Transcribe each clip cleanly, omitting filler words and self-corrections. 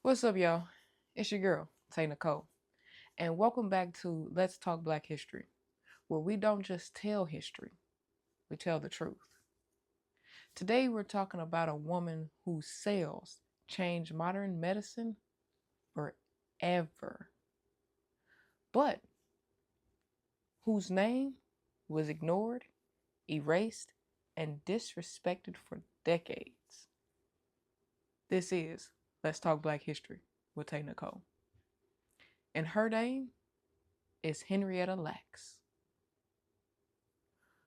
What's up, y'all? It's your girl, Tay Nicole, and welcome back to Let's Talk Black History, where we don't just tell history, we tell the truth. Today, we're talking about a woman whose cells changed modern medicine forever, but whose name was ignored, erased, and disrespected for decades. This is Let's Talk Black History with Tay Nicole. And her name is Henrietta Lacks.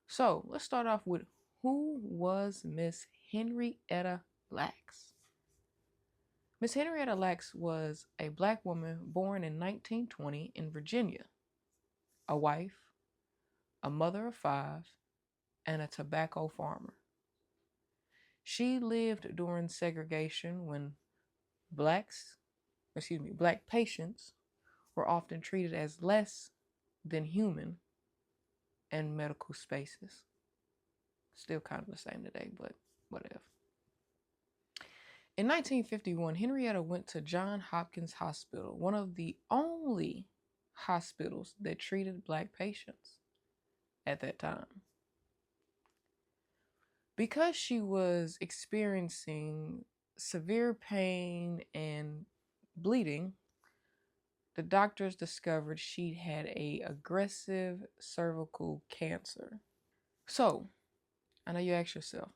So let's start off with who was Miss Henrietta Lacks? Miss Henrietta Lacks was a black woman born in 1920 in Virginia, a wife, a mother of five, and a tobacco farmer. She lived during segregation when black patients were often treated as less than human in medical spaces. Still kind of the same today, but whatever. In 1951, Henrietta went to Johns Hopkins Hospital, one of the only hospitals that treated black patients at that time. Because she was experiencing severe pain and bleeding, the doctors discovered she had a aggressive cervical cancer. So, I know you ask yourself,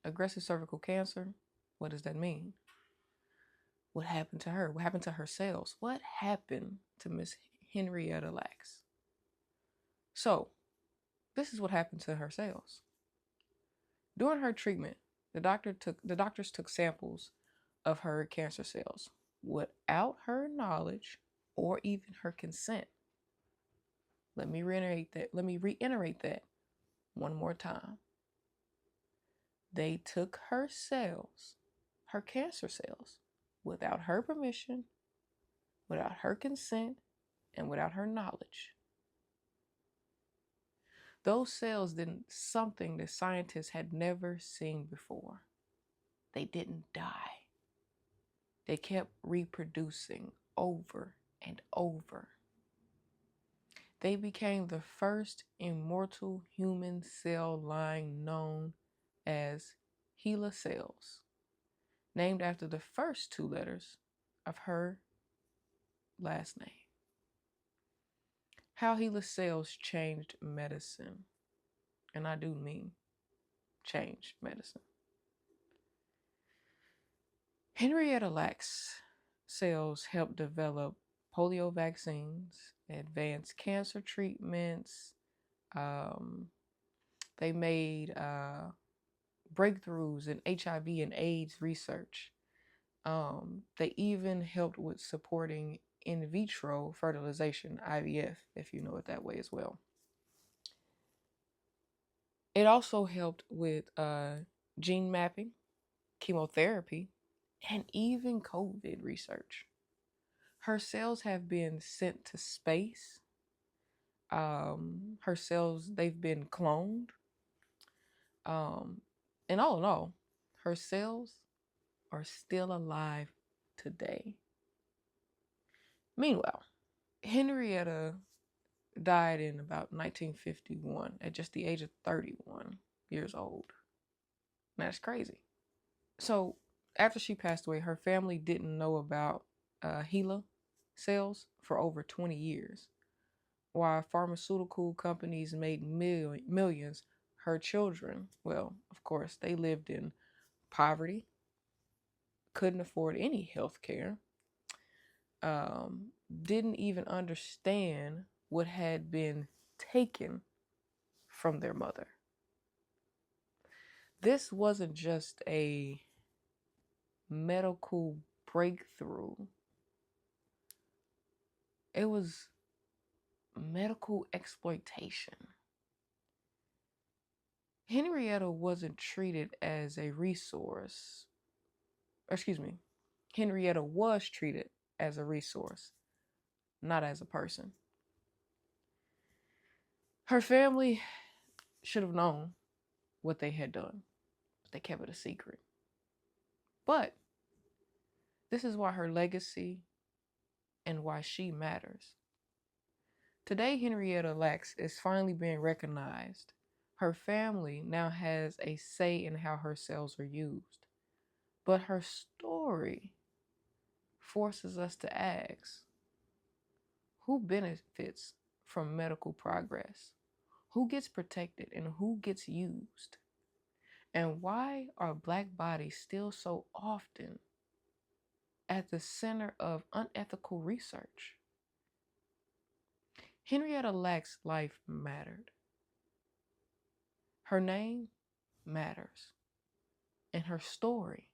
aggressive cervical cancer, what does that mean? What happened to her? What happened to her cells? What happened to Miss Henrietta Lacks? So, this is what happened to her cells. During her treatment, the doctors took samples of her cancer cells without her knowledge or even her consent. Let me reiterate that one more time. They took her cells, her cancer cells, without her permission, without her consent, and without her knowledge. Those cells did something that scientists had never seen before. They didn't die. They kept reproducing over and over. They became the first immortal human cell line known as HeLa cells, named after the first two letters of her last name. How HeLa cells changed medicine, and I do mean changed medicine. Henrietta Lacks cells helped develop polio vaccines, advanced cancer treatments. They made breakthroughs in HIV and AIDS research. They even helped with supporting in vitro fertilization, IVF, if you know it that way as well. It also helped with gene mapping, chemotherapy, and even COVID research. Her cells have been sent to space. Her cells, they've been cloned. And all in all, her cells are still alive today. Meanwhile, Henrietta died in about 1951 at just the age of 31 years old. That's crazy. So after she passed away, her family didn't know about HeLa cells for over 20 years. While pharmaceutical companies made millions, her children, well, of course, they lived in poverty, couldn't afford any health care, didn't even understand what had been taken from their mother. This wasn't just a medical breakthrough, it was medical exploitation. Henrietta wasn't treated as a resource. Henrietta was treated as a resource, not as a person. Her family should have known what they had done, but they kept it a secret. But This is why her legacy and why she matters. Today, Henrietta Lacks is finally being recognized. Her family now has a say in how her cells are used. But her story forces us to ask, who benefits from medical progress? Who gets protected and who gets used? And why are Black bodies still so often at the center of unethical research? Henrietta Lacks' life mattered. Her name matters. And her story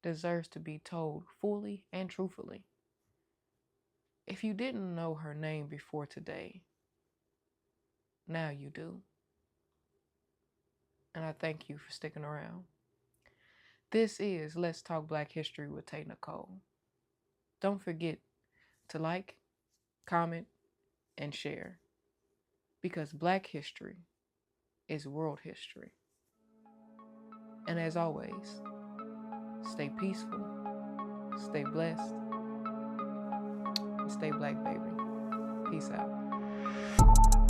deserves to be told fully and truthfully. If you didn't know her name before today, now you do. And I thank you for sticking around. This is Let's Talk Black History with Tay Nicole. Don't forget to like, comment, and share, because Black history is world history. And as always, stay peaceful, stay blessed, and stay Black, baby. Peace out.